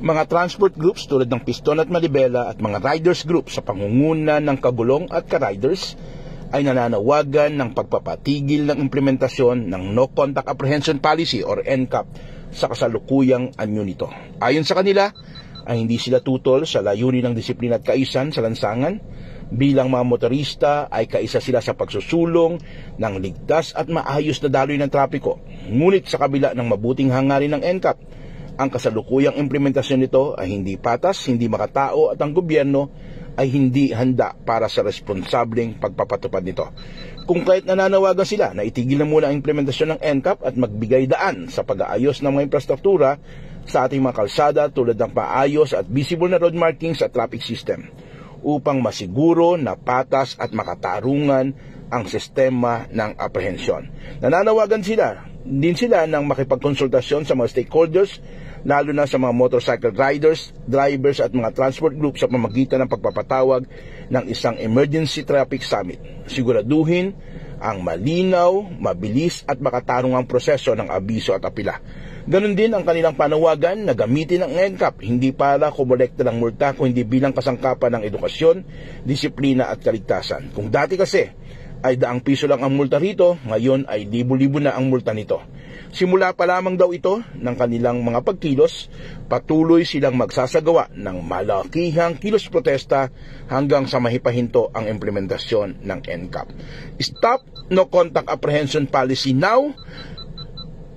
Mga transport groups tulad ng Piston at Malibela at mga riders group sa pangunguna ng Kagulong at Ka-Riders ay nananawagan ng pagpapatigil ng implementasyon ng No Contact Apprehension Policy or NCAP sa kasalukuyang anyo nito. Ayon sa kanila, ay hindi sila tutol sa layunin ng disiplina at kaisan sa lansangan. Bilang mga motorista ay kaisa sila sa pagsusulong ng ligtas at maayos na daloy ng trapiko. Ngunit sa kabila ng mabuting hangarin ng NCAP, ang kasalukuyang implementasyon nito ay hindi patas, hindi makatao at ang gobyerno ay hindi handa para sa responsableng pagpapatupad nito. Kung kahit nananawagan sila na itigil na muna ang implementasyon ng NCAP at magbigay daan sa pag-aayos ng mga infrastruktura sa ating mga kalsada tulad ng paayos at visible na road markings at traffic system upang masiguro na patas at makatarungan ang sistema ng aprehensyon. Nananawagan din sila ng makipagkonsultasyon sa mga stakeholders, lalo na sa mga motorcycle riders, drivers at mga transport groups sa pamamagitan ng pagpapatawag ng isang emergency traffic summit. Siguraduhin ang malinaw, mabilis at makatarungang proseso ng abiso at apila. Ganon din ang kanilang panawagan na gamitin ang NCAP hindi para kumolekta ng multa kundi bilang kasangkapan ng edukasyon, disiplina at kaligtasan. Kung dati kasi ay daang piso lang ang multa rito, ngayon ay libo-libo na ang multa nito. Simula pa lamang daw ito ng kanilang mga pagkilos, patuloy silang magsasagawa ng malakihang kilos protesta hanggang sa mahipahinto ang implementasyon ng NCAP. Stop No Contact Apprehension Policy now.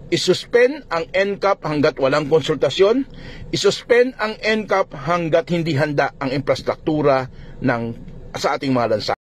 Isuspend ang NCAP hanggat walang konsultasyon. Isuspend ang NCAP hanggat hindi handa ang infrastruktura sa ating mga lansangan.